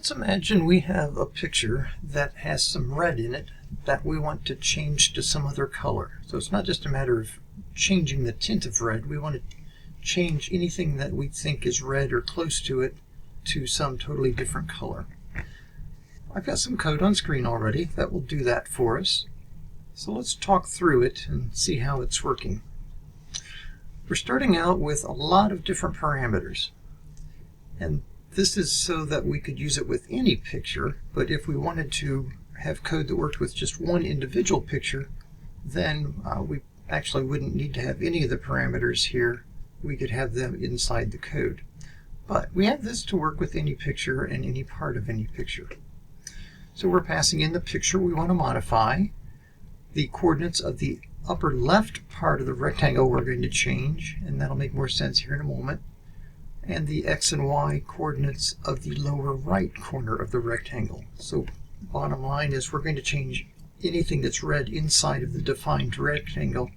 Let's imagine we have a picture that has some red in it that we want to change to some other color. So it's not just a matter of changing the tint of red. We want to change anything that we think is red or close to it to some totally different color. I've got some code on screen already that will do that for us. So let's talk through it and see how it's working. We're starting out with a lot of different parameters. And this is so that we could use it with any picture, but if we wanted to have code that worked with just one individual picture, then we actually wouldn't need to have any of the parameters here. We could have them inside the code. But we have this to work with any picture and any part of any picture. So we're passing in the picture we want to modify. The coordinates of the upper left part of the rectangle we're going to change, and that'll make more sense here in a moment. And the x and y coordinates of the lower right corner of the rectangle. So bottom line is we're going to change anything that's red inside of the defined rectangle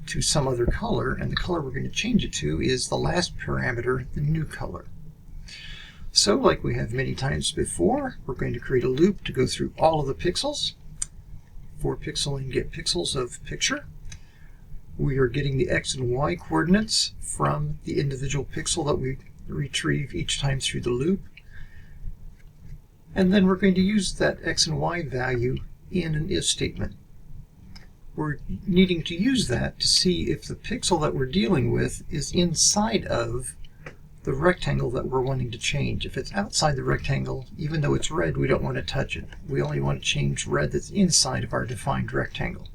to some other color, and the color we're going to change it to is the last parameter, the new color. So like we have many times before, we're going to create a loop to go through all of the pixels. For pixel and get pixels of picture. We are getting the x and y coordinates from the individual pixel that we retrieve each time through the loop. And then we're going to use that x and y value in an if statement. We're needing to use that to see if the pixel that we're dealing with is inside of the rectangle that we're wanting to change. If it's outside the rectangle, even though it's red, we don't want to touch it. We only want to change red that's inside of our defined rectangle.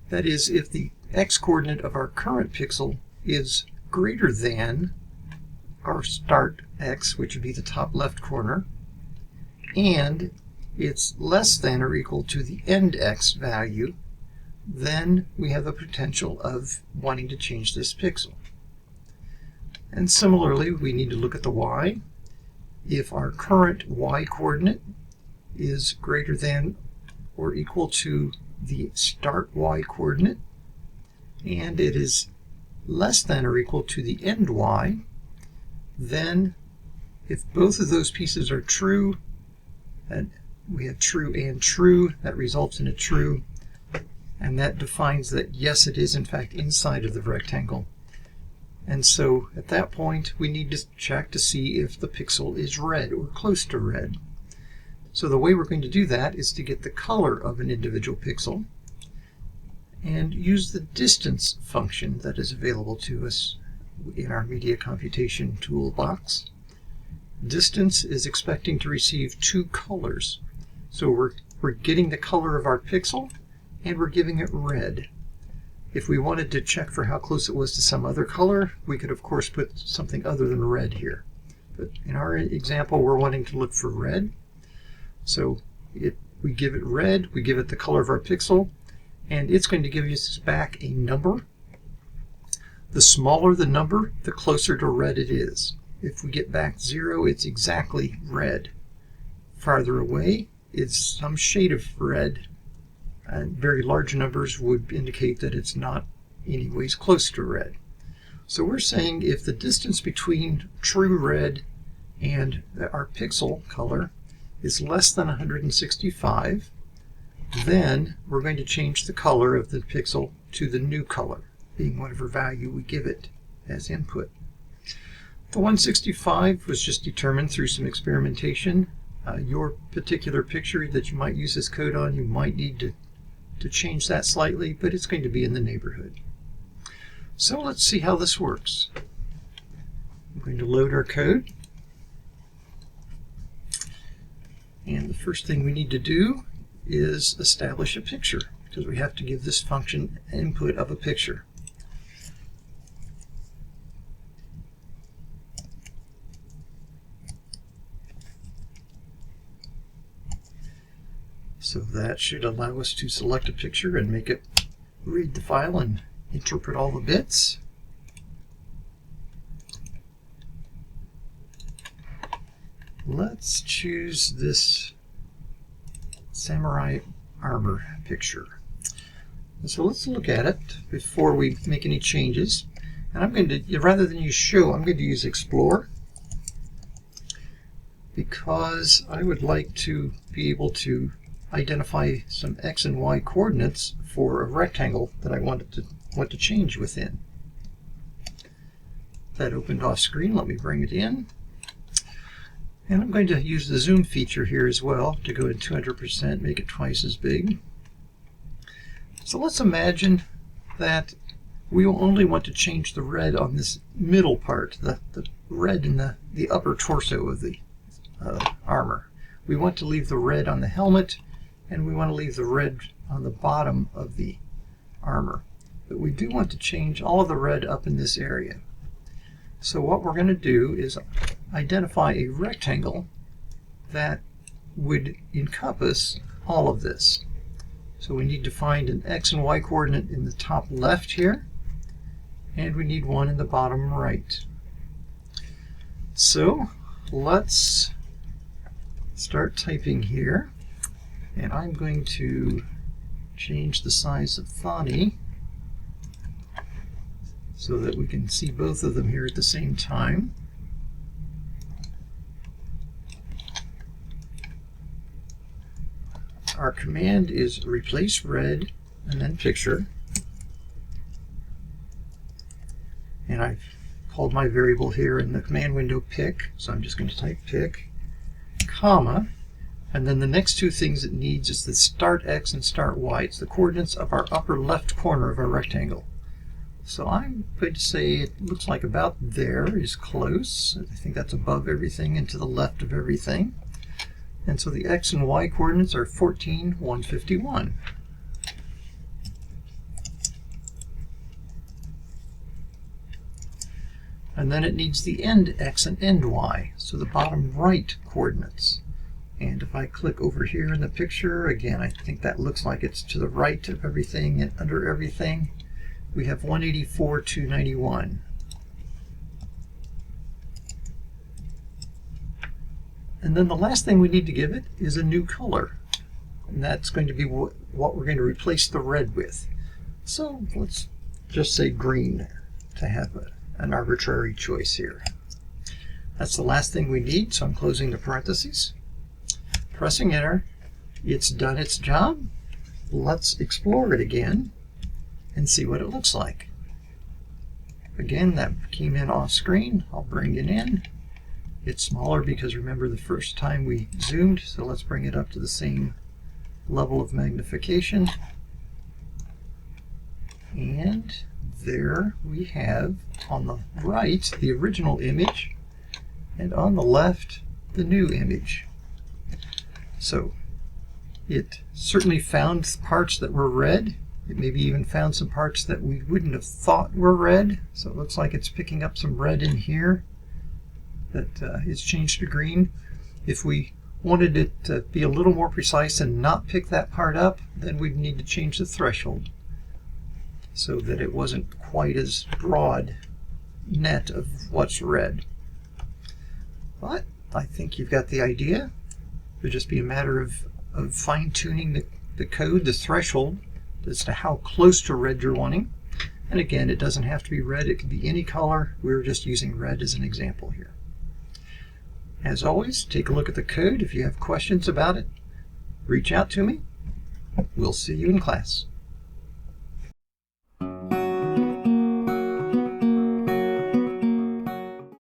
That is, if the x-coordinate of our current pixel is greater than our start x, which would be the top left corner, and it's less than or equal to the end x value, then we have the potential of wanting to change this pixel. And similarly, we need to look at the y. If our current y-coordinate is greater than or equal to the start y-coordinate, and it is less than or equal to the end y, then if both of those pieces are true, and we have true and true, that results in a true, and that defines that yes, it is in fact inside of the rectangle. And so at that point we need to check to see if the pixel is red or close to red. So the way we're going to do that is to get the color of an individual pixel and use the distance function that is available to us in our media computation toolbox. Distance is expecting to receive two colors. So we're getting the color of our pixel and we're giving it red. If we wanted to check for how close it was to some other color, we could of course put something other than red here. But in our example, we're wanting to look for red. So we give it red, we give it the color of our pixel, and it's going to give us back a number. The smaller the number, the closer to red it is. If we get back 0, it's exactly red. Farther away, it's some shade of red. And very large numbers would indicate that it's not anyways close to red. So we're saying if the distance between true red and our pixel color is less than 165, then we're going to change the color of the pixel to the new color, being whatever value we give it as input. The 165 was just determined through some experimentation. Your particular picture that you might use this code on, you might need to change that slightly, but it's going to be in the neighborhood. So let's see how this works. I'm going to load our code. And the first thing we need to do is establish a picture, because we have to give this function input of a picture. So that should allow us to select a picture and make it read the file and interpret all the bits. Let's choose this samurai armor picture. So let's look at it before we make any changes. And I'm going to, rather than use show, I'm going to use explore. because I would like to be able to identify some X and Y coordinates for a rectangle that I want to change within. That opened off screen. Let me bring it in. And I'm going to use the zoom feature here as well to go at 200%, make it twice as big. So let's imagine that we only want to change the red on this middle part, the red in the upper torso of the armor. We want to leave the red on the helmet, and we want to leave the red on the bottom of the armor. But we do want to change all of the red up in this area. So what we're going to do is identify a rectangle that would encompass all of this. So we need to find an X and Y coordinate in the top left here, and we need one in the bottom right. So let's start typing here, and I'm going to change the size of Thani so that we can see both of them here at the same time. Our command is replace red and then picture. And I've called my variable here in the command window pick, so I'm just going to type pick, comma, and then the next two things it needs is the start X and start Y. It's the coordinates of our upper left corner of our rectangle. So I'm going to say it looks like about there is close. I think that's above everything and to the left of everything. And so the X and Y coordinates are 14, 151. And then it needs the end X and end Y, so the bottom right coordinates. And if I click over here in the picture, again, I think that looks like it's to the right of everything and under everything. We have 184, 291. And then the last thing we need to give it is a new color. And that's going to be what we're going to replace the red with. So let's just say green to have an arbitrary choice here. That's the last thing we need, so I'm closing the parentheses. Pressing enter. It's done its job. Let's explore it again and see what it looks like. Again, that came in off screen. I'll bring it in. It's smaller because remember the first time we zoomed, so let's bring it up to the same level of magnification. And there we have on the right the original image, and on the left the new image. So it certainly found parts that were red. It maybe even found some parts that we wouldn't have thought were red. So it looks like it's picking up some red in here that is changed to green. If we wanted it to be a little more precise and not pick that part up, then we'd need to change the threshold so that it wasn't quite as broad net of what's red. But I think you've got the idea. It would just be a matter of fine-tuning the code, the threshold, as to how close to red you're wanting. And again, it doesn't have to be red, it could be any color. We're just using red as an example here. As always, take a look at the code. If you have questions about it, reach out to me. We'll see you in class.